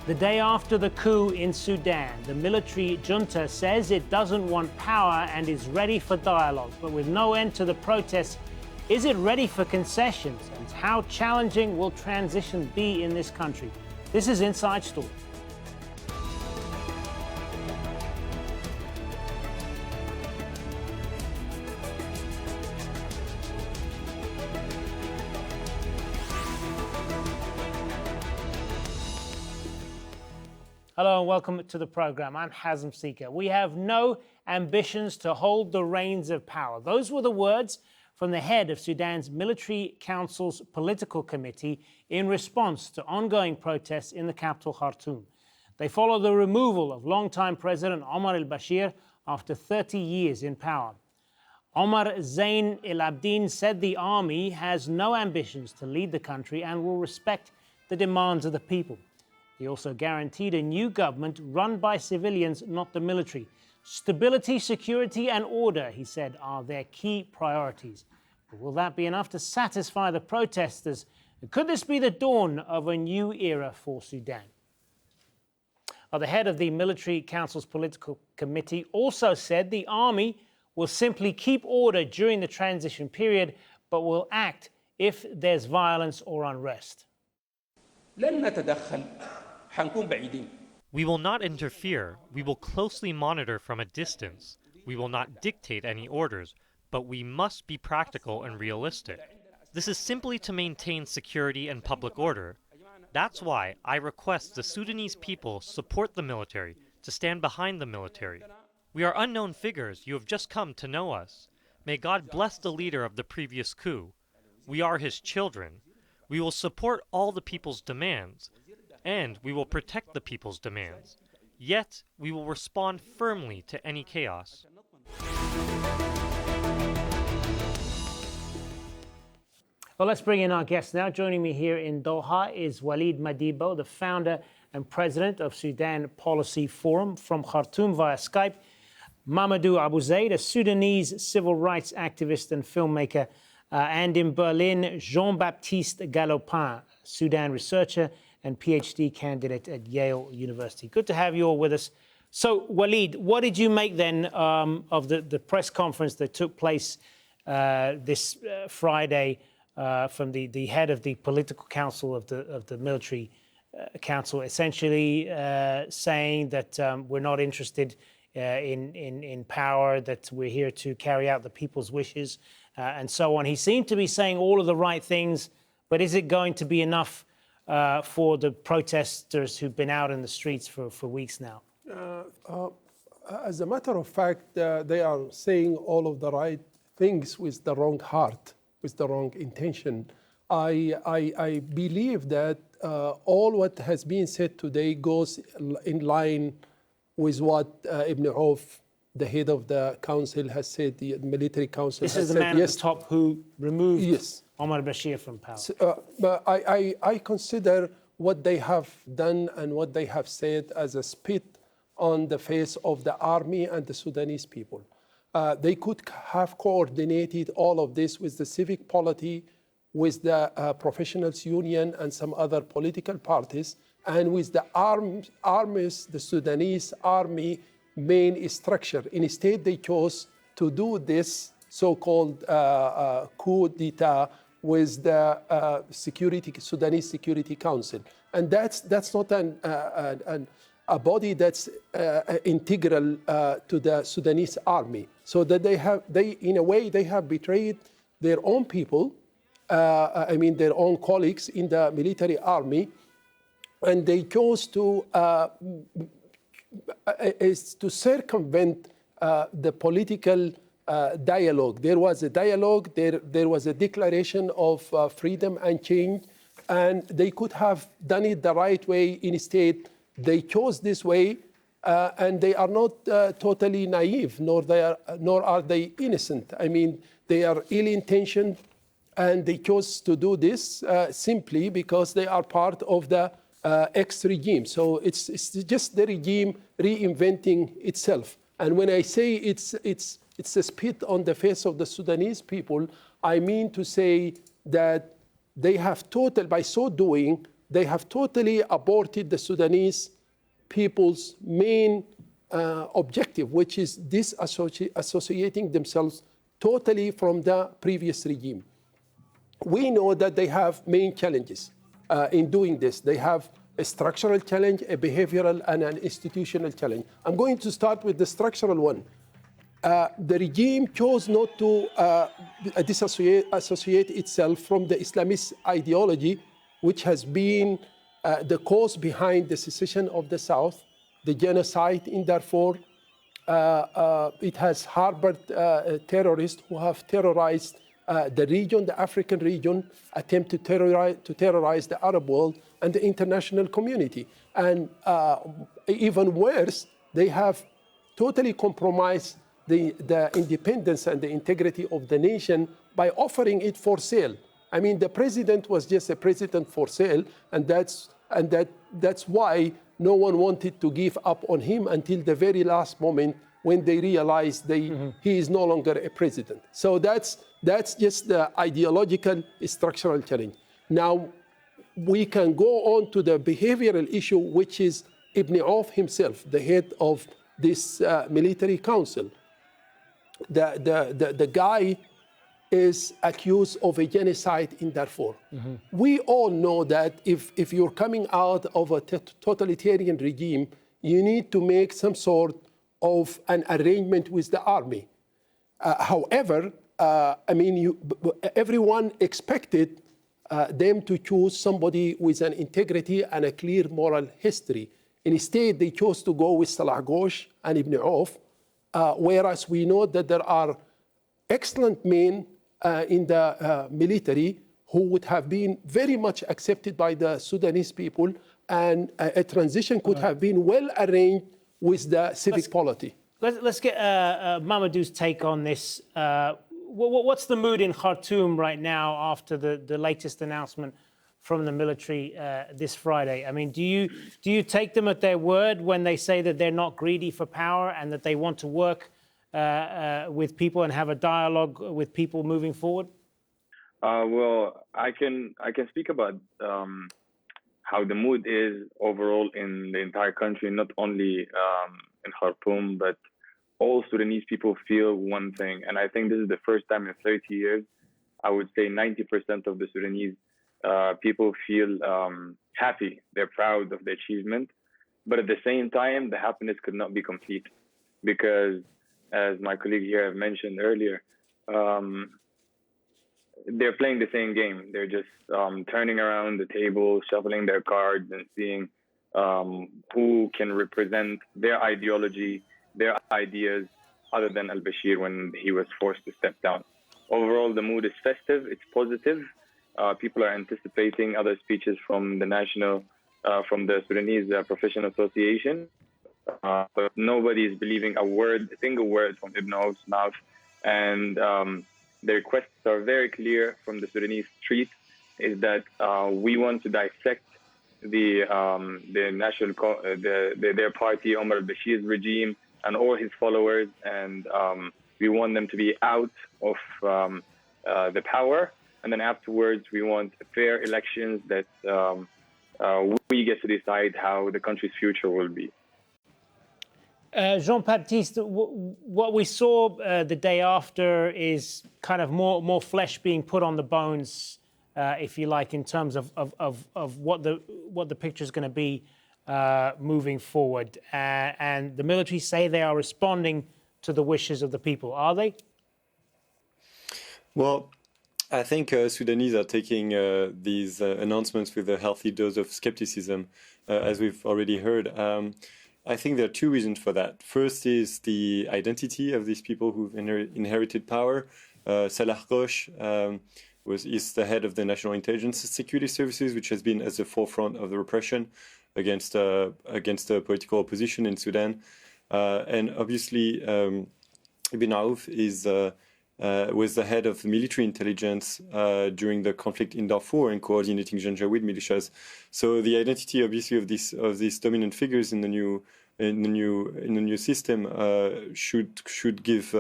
The day after the coup in Sudan, the military junta says it doesn't want power and is ready for dialogue. But with no end to the protests, is it ready for concessions? And how challenging will transition be in this country? This is Inside Story. Hello and welcome to the program. I'm Hazem, Sika. We have no ambitions to hold the reins of power. Those were the words from the head of Sudan's Military Council's Political Committee in response to ongoing protests in the capital, Khartoum. They follow the removal of longtime President Omar Al Bashir after 30 years in power. Omar Zeinalabdin said the army has no ambitions to lead the country and will respect the demands of the people. He also guaranteed a new government run by civilians, not the military. Stability, security and order, he said, are their key priorities. But will that be enough to satisfy the protesters? Could this be the dawn of a new era for Sudan? The head of the Military Council's Political Committee also said the army will simply keep order during the transition period, but will act if there's violence or unrest. We will not interfere. We will closely monitor from a distance. We will not dictate any orders, but we must be practical and realistic. This is simply to maintain security and public order. That's why I request the Sudanese people support the military, to stand behind the military. We are unknown figures. You have just come to know us. May God bless the leader of the previous coup. We are his children. We will support all the people's demands, and we will protect the people's demands. Yet, we will respond firmly to any chaos. Well, let's bring in our guests now. Joining me here in Doha is Waleed Madibo, the founder and president of Sudan Policy Forum, from Khartoum via Skype. Mamadou Abozeid, a Sudanese civil rights activist and filmmaker. And in Berlin, Jean-Baptiste Gallopin, Sudan researcher and PhD candidate at Yale University. Good to have you all with us. So, Waleed, what did you make then of the press conference that took place this Friday from the head of the political council of the military council, essentially saying that we're not interested in power, that we're here to carry out the people's wishes, and so on. He seemed to be saying all of the right things, but is it going to be enough for the protesters who've been out in the streets for weeks now? As a matter of fact, they are saying all of the right things with the wrong heart, with the wrong intention. I believe that all what has been said today goes in line with what Ibn Auf, the head of the council, has said, the military council has said. This is the man at the top who removed Omar Al Bashir from power. But I consider what they have done and what they have said as a spit on the face of the army and the Sudanese people. They could have coordinated all of this with the civic polity, with the professionals union and some other political parties, and with the armies, the Sudanese army main structure. Instead, they chose to do this so-called coup d'etat with the Sudanese Security Council. And that's not a body that's integral to the Sudanese army. So that in a way, they have betrayed their own people, their own colleagues in the military army, and they chose to circumvent the political dialogue. There was a dialogue, there was a declaration of freedom and change, and they could have done it the right way. Instead, they chose this way, and they are not totally naive, nor are they innocent. I mean, they are ill-intentioned, and they chose to do this simply because they are part of the ex-regime. So it's just the regime reinventing itself. And when I say it's a spit on the face of the Sudanese people, I mean to say that they have by so doing, they have totally aborted the Sudanese people's main objective, which is disassociating themselves totally from the previous regime. We know that they have main challenges in doing this. They have a structural challenge, a behavioral, and an institutional challenge. I'm going to start with the structural one. The regime chose not to disassociate itself from the Islamist ideology, which has been the cause behind the secession of the South, the genocide in Darfur. It has harbored terrorists who have terrorized the region, the African region, attempt to terrorize the Arab world and the international community. And even worse, they have totally compromised the independence and the integrity of the nation by offering it for sale. I mean, the president was just a president for sale, and that's why no one wanted to give up on him until the very last moment when they realized he is no longer a president. So that's just the ideological structural challenge. Now, we can go on to the behavioral issue, which is Ibn Auf himself, the head of this military council. The guy is accused of a genocide in Darfur. We all know that if you're coming out of a totalitarian regime, you need to make some sort of an arrangement with the army. However, I mean, everyone expected them to choose somebody with an integrity and a clear moral history. Instead, they chose to go with Salah Ghosh and Ibn Auf, whereas we know that there are excellent men in the military who would have been very much accepted by the Sudanese people, and a transition could have been well arranged with the civic polity. Let's get Mamadou's take on this. What's the mood in Khartoum right now after the latest announcement from the military this Friday? I mean, do you take them at their word when they say that they're not greedy for power and that they want to work with people and have a dialogue with people moving forward? Well, I can speak about how the mood is overall in the entire country, not only in Khartoum, but all Sudanese people feel one thing. And I think this is the first time in 30 years, I would say 90% of the Sudanese people feel happy. They're proud of the achievement. But at the same time, the happiness could not be complete because, as my colleague here have mentioned earlier, they're playing the same game. They're just turning around the table, shuffling their cards and seeing who can represent their ideology, their ideas, other than Al Bashir when he was forced to step down. Overall, the mood is festive, it's positive. People are anticipating other speeches from the Sudanese Professional Association. But nobody is believing a single word from Ibn Auf's mouth. And the requests are very clear from the Sudanese street, is that we want to dissect their party, Omar Al Bashir's regime, and all his followers, and we want them to be out of the power. And then afterwards, we want fair elections that we get to decide how the country's future will be. Jean-Baptiste, what we saw the day after is kind of more flesh being put on the bones, if you like, in terms of what the picture is going to be moving forward. And the military say they are responding to the wishes of the people. Are they? Well, I think Sudanese are taking these announcements with a healthy dose of skepticism, as we've already heard. I think there are two reasons for that. First is the identity of these people who've inherited power. Salah Ghosh is the head of the National Intelligence and Security Services, which has been at the forefront of the repression against the political opposition in Sudan. And obviously, Ibn Auf was the head of military intelligence during the conflict in Darfur and coordinating Janjaweed militias. So the identity, obviously, of these dominant figures in the new system should give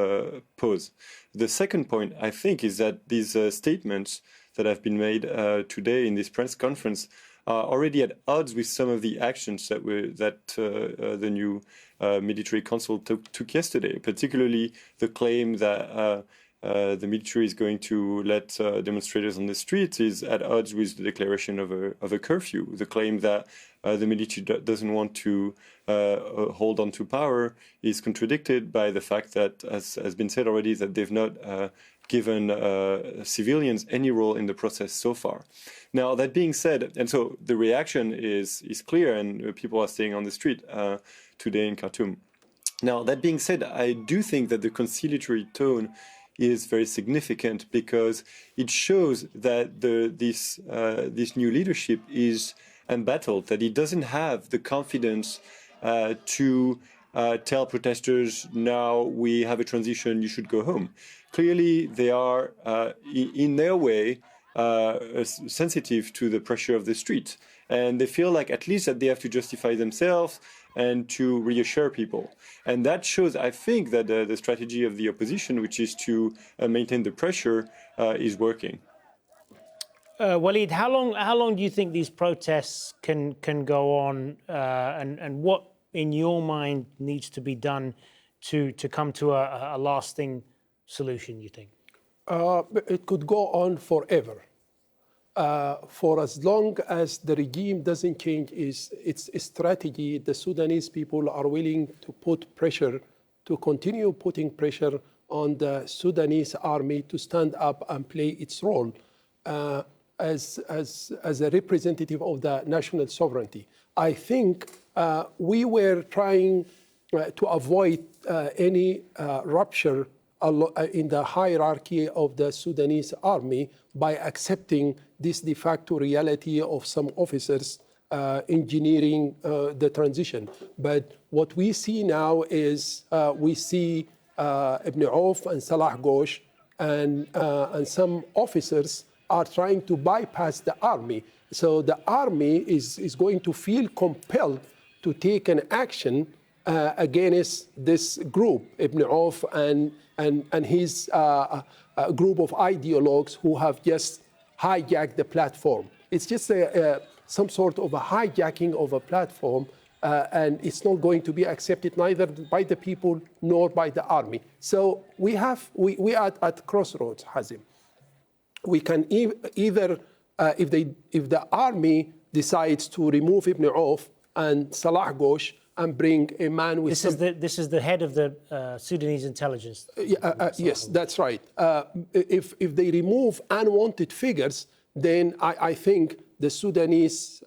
pause. The second point, I think, is that these statements that have been made today in this press conference are already at odds with some of the actions that the new military council took yesterday, particularly the claim that the military is going to let demonstrators on the streets is at odds with the declaration of a curfew. The claim that the military doesn't want to hold on to power is contradicted by the fact that, as has been said already, that they've not given civilians any role in the process so far. Now, that being said, and so the reaction is clear, and people are staying on the street today in Khartoum. Now, that being said, I do think that the conciliatory tone is very significant because it shows that this new leadership is embattled, that it doesn't have the confidence to tell protesters, now we have a transition, you should go home. Clearly, they are, in their way, sensitive to the pressure of the street. And they feel like at least that they have to justify themselves and to reassure people. And that shows, I think, that the strategy of the opposition, which is to maintain the pressure, is working. Waleed, how long do you think these protests can go on, and what, in your mind, needs to be done to come to a lasting solution, you think? It could go on forever. For as long as the regime doesn't change its strategy, the Sudanese people are willing to put pressure, to continue putting pressure on the Sudanese army to stand up and play its role as a representative of the national sovereignty. I think we were trying to avoid any rupture in the hierarchy of the Sudanese army by accepting this de facto reality of some officers engineering the transition. But what we see now is we see Ibn Auf and Salah Ghosh and some officers are trying to bypass the army. So the army is going to feel compelled to take an action against this group, Ibn Auf and his group of ideologues who have just hijacked the platform. It's just some sort of a hijacking of a platform, and it's not going to be accepted neither by the people nor by the army. So we are at crossroads, Hazem. We can either, if the army decides to remove Ibn Auf and Salah Ghosh and bring a man with this is the head of the Sudanese intelligence. Yes, that's right. If they remove unwanted figures, then I think the Sudanese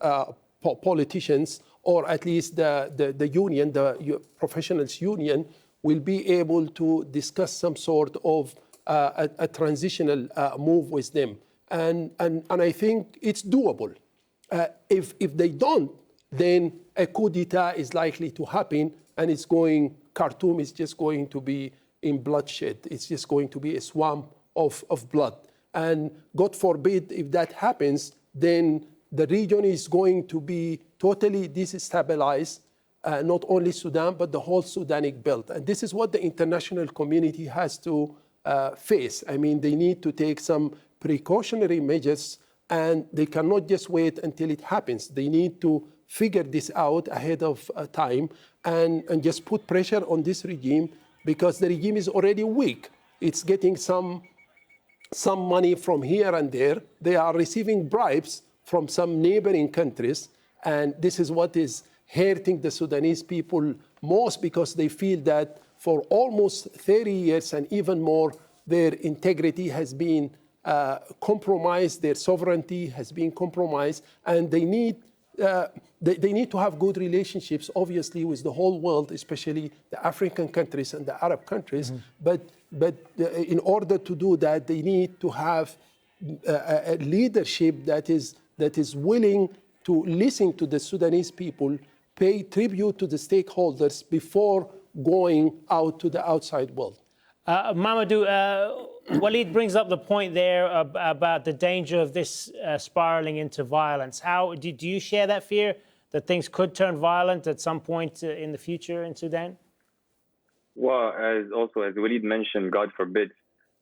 politicians, or at least the union, the professionals union, will be able to discuss some sort of a transitional move with them. And I think it's doable. If they don't, then a coup d'etat is likely to happen, and Khartoum is just going to be in bloodshed. It's just going to be a swamp of blood. And God forbid, if that happens, then the region is going to be totally destabilized, not only Sudan, but the whole Sudanic belt. And this is what the international community has to face. I mean, they need to take some precautionary measures, and they cannot just wait until it happens. They need to figure this out ahead of time and just put pressure on this regime, because the regime is already weak. It's getting some money from here and there. They are receiving bribes from some neighboring countries, and this is what is hurting the Sudanese people most, because they feel that for almost 30 years and even more, their integrity has been compromised, their sovereignty has been compromised, and they need to have good relationships, obviously, with the whole world, especially the African countries and the Arab countries. Mm-hmm. But in order to do that, they need to have a leadership that is willing to listen to the Sudanese people, pay tribute to the stakeholders before going out to the outside world. Mamadou, Waleed brings up the point there about the danger of this spiraling into violence. How do you share that fear that things could turn violent at some point in the future in Sudan? Well, as Waleed mentioned, God forbid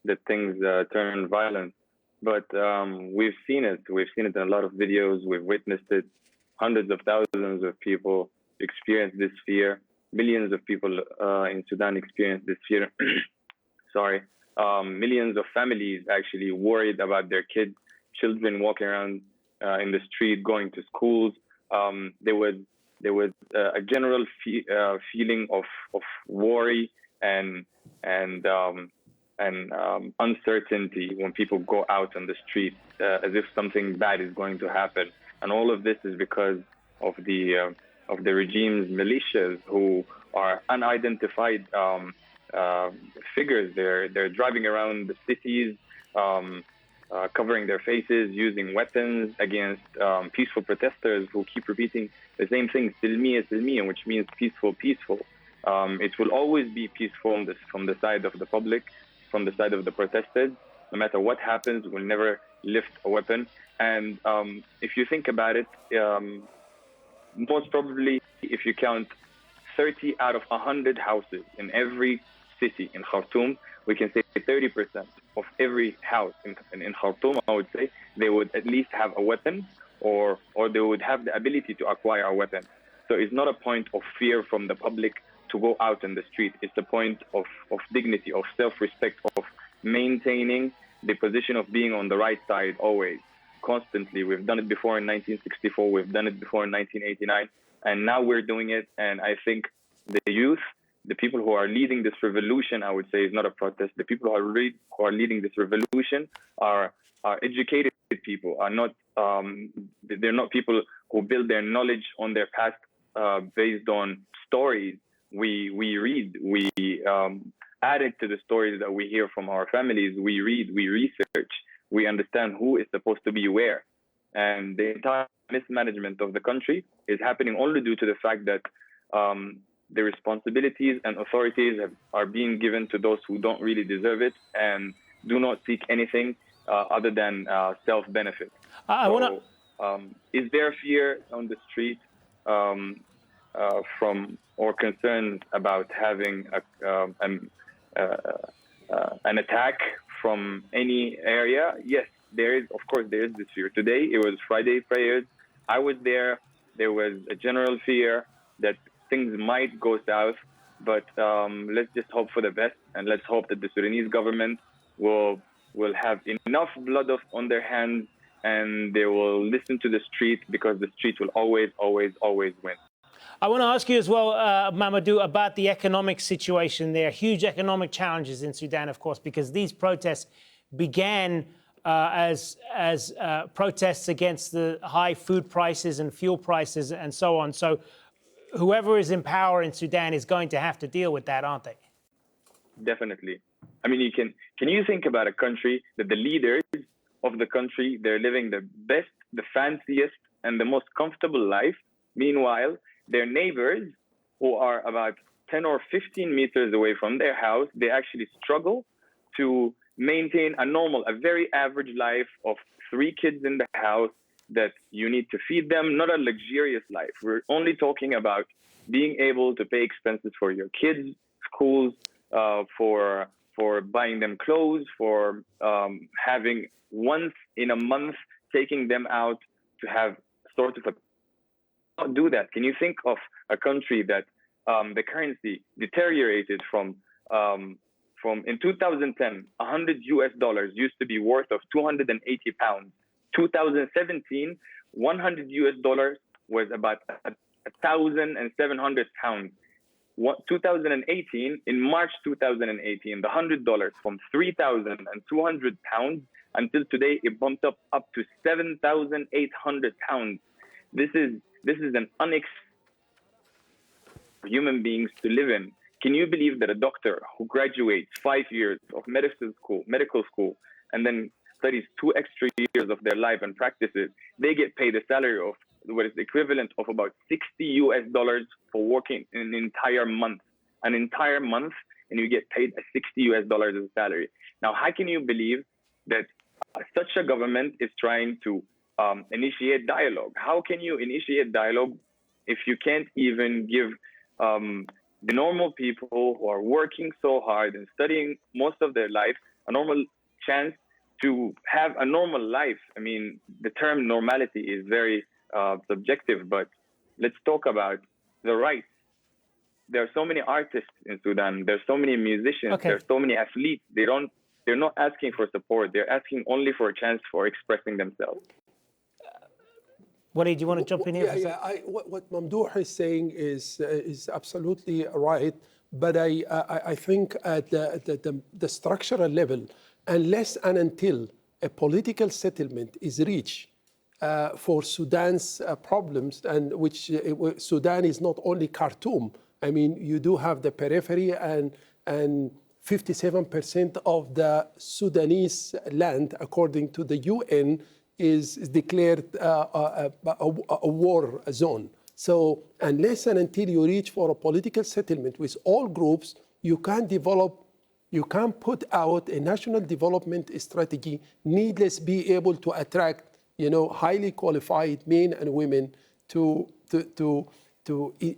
that things turn violent. but we've seen it. We've seen it in a lot of videos. We've witnessed it. Hundreds of thousands of people experience this fear. Millions of people in Sudan experience this fear. Sorry. Millions of families actually worried about their kids, children walking around in the street, going to schools. There was a general feeling of worry and uncertainty when people go out on the street, as if something bad is going to happen. And all of this is because of the regime's militias, who are unidentified figures. They're driving around the cities, covering their faces, using weapons against peaceful protesters who keep repeating the same thing, "Silmiya, silmiya," which means peaceful, peaceful. It will always be peaceful from the side of the public, from the side of the protesters. No matter what happens, we'll never lift a weapon. And if you think about it, most probably, if you count 30 out of 100 houses in every city in Khartoum, we can say 30% of every house in Khartoum, I would say, they would at least have a weapon, or they would have the ability to acquire a weapon. So it's not a point of fear from the public to go out in the street. It's a point of dignity, of self-respect, of maintaining the position of being on the right side always, constantly. We've done it before in 1964, we've done it before in 1989, and now we're doing it. And I think the youth, the people who are leading this revolution, I would say, is not a protest. The people who are leading this revolution are educated people, are not they're not people who build their knowledge on their past based on stories we read. We add it to the stories that we hear from our families. We read, we research, we understand who is supposed to be where. And the entire mismanagement of the country is happening only due to the fact that the responsibilities and authorities are being given to those who don't really deserve it and do not seek anything other than self-benefit. Is there fear on the street from or concerns about having an attack from any area? Yes, there is. Of course, there is this fear. Today, it was Friday prayers. I was there. There was a general fear that things might go south, but let's just hope for the best, and let's hope that the Sudanese government will have enough blood on their hands, and they will listen to the street, because the street will always, always, always win. I want to ask you as well, Mamadou, about the economic situation there. Huge economic challenges in Sudan, of course, because these protests began as protests against the high food prices and fuel prices and so on. So whoever is in power in Sudan is going to have to deal with that, aren't they? Definitely. I mean, can you think about a country that the leaders of the country, they're living the best, the fanciest, and the most comfortable life. Meanwhile, their neighbors, who are about 10 or 15 meters away from their house, they actually struggle to maintain a very average life of 3 kids in the house that you need to feed them, not a luxurious life. We're only talking about being able to pay expenses for your kids' schools, for buying them clothes, for having once in a month taking them out to have sort of do that. Can you think of a country that the currency deteriorated from in 2010, $100 used to be worth of 280 pounds. 2017, $100 was about 1,700 pounds. 2018, in March 2018, the $100 from 3,200 pounds until today, it bumped up to 7,800 pounds. This is an for human beings to live in. Can you believe that a doctor who graduates 5 years of medical school, and then studies 2 extra years of their life and practices, they get paid a salary of what is the equivalent of about $60 for working an entire month, and you get paid a $60 as a salary. Now, how can you believe that such a government is trying to initiate dialogue? How can you initiate dialogue if you can't even give the normal people who are working so hard and studying most of their life a normal chance to have a normal life. I mean, the term normality is very subjective, but let's talk about the rights. There are so many artists in Sudan. There's so many musicians. Okay. There's so many athletes. They're not asking for support. They're asking only for a chance for expressing themselves. Waleed, do you want to jump in here? What Mamdouh is saying is absolutely right. But I think at the structural level, unless and until a political settlement is reached for Sudan's problems, and which Sudan is not only Khartoum. I mean, you do have the periphery, and 57% of the Sudanese land, according to the UN, is declared a war zone. So unless and until you reach for a political settlement with all groups, you can't put out a national development strategy, needless be able to attract, highly qualified men and women to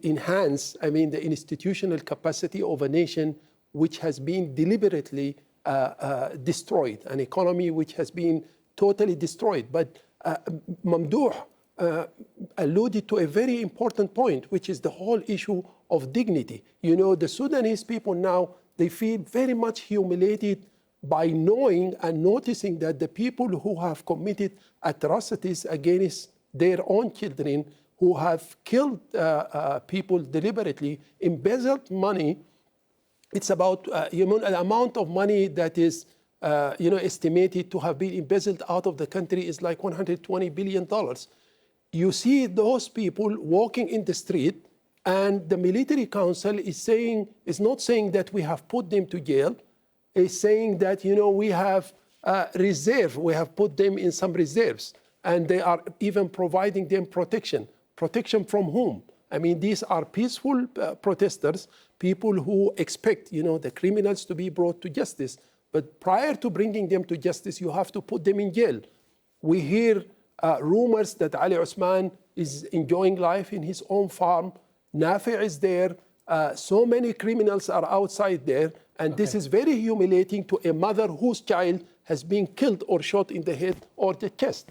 enhance, the institutional capacity of a nation which has been deliberately destroyed, an economy which has been totally destroyed. But Mamdouh alluded to a very important point, which is the whole issue of dignity. The Sudanese people now, they feel very much humiliated by knowing and noticing that the people who have committed atrocities against their own children, who have killed people deliberately, embezzled money. It's about the amount of money that is estimated to have been embezzled out of the country is like $120 billion. You see those people walking in the street, and the military council is not saying that we have put them to jail. It's saying that we have reserve. We have put them in some reserves, and they are even providing them protection. Protection from whom? I mean, these are peaceful protesters, people who expect, the criminals to be brought to justice. But prior to bringing them to justice, you have to put them in jail. We hear rumors that Ali Osman is enjoying life in his own farm. Nafi is there. So many criminals are outside there. And this is very humiliating to a mother whose child has been killed or shot in the head or the chest.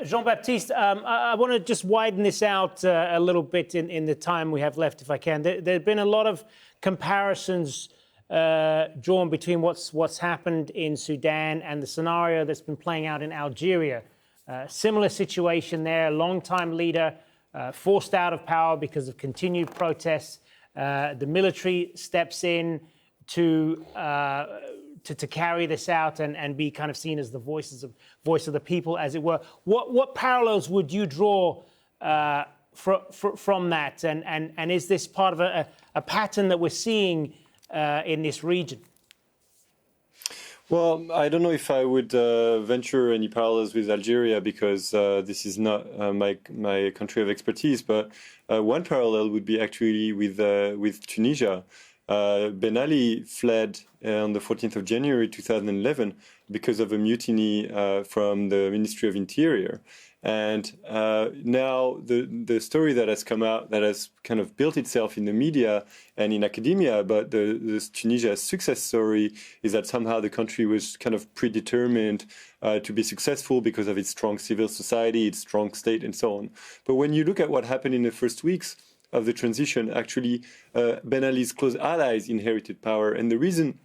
Jean-Baptiste, I want to just widen this out a little bit in the time we have left, if I can. There have been a lot of comparisons drawn between what's happened in Sudan and the scenario that's been playing out in Algeria. Similar situation there, longtime leader forced out of power because of continued protests. The military steps in to carry this out and be kind of seen as the voice of the people, as it were. What parallels would you draw from that? And is this part of a pattern that we're seeing in this region? Well, I don't know if I would venture any parallels with Algeria, because this is not my country of expertise. But one parallel would be actually with Tunisia. Ben Ali fled on the 14th of January 2011 because of a mutiny from the Ministry of Interior. And now the story that has come out, that has kind of built itself in the media and in academia about the Tunisia's success story, is that somehow the country was kind of predetermined to be successful because of its strong civil society, its strong state, and so on. But when you look at what happened in the first weeks of the transition, actually Ben Ali's close allies inherited power. And the reason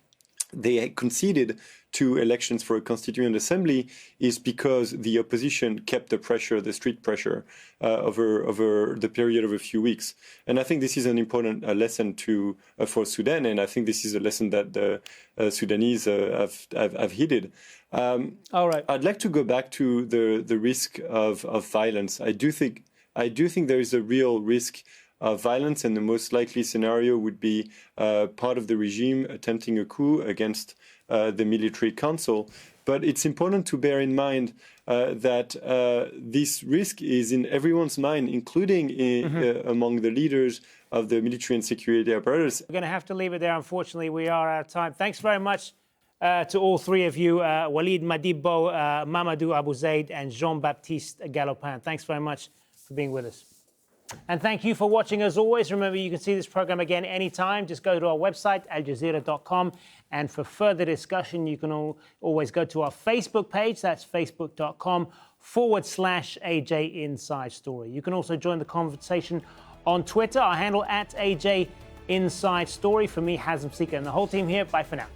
they conceded to elections for a constituent assembly is because the opposition kept the pressure, the street pressure, over the period of a few weeks. And I think this is an important lesson for Sudan, and I think this is a lesson that the Sudanese have heeded. All right. I'd like to go back to the risk of violence. I do think there is a real risk of violence, and the most likely scenario would be part of the regime attempting a coup against the military council. But it's important to bear in mind that this risk is in everyone's mind, including among the leaders of the military and security apparatus. We're going to have to leave it there. Unfortunately, we are out of time. Thanks very much to all three of you, Waleed, Madibo, Mamadou Abozeid, and Jean-Baptiste Gallopin. Thanks very much for being with us. And thank you for watching as always. Remember, you can see this program again anytime. Just go to our website, aljazeera.com. And for further discussion, you can always go to our Facebook page. That's facebook.com/AJ Inside Story. You can also join the conversation on Twitter. Our handle @AJ Inside Story. For me, Hazem, Sika, and the whole team here. Bye for now.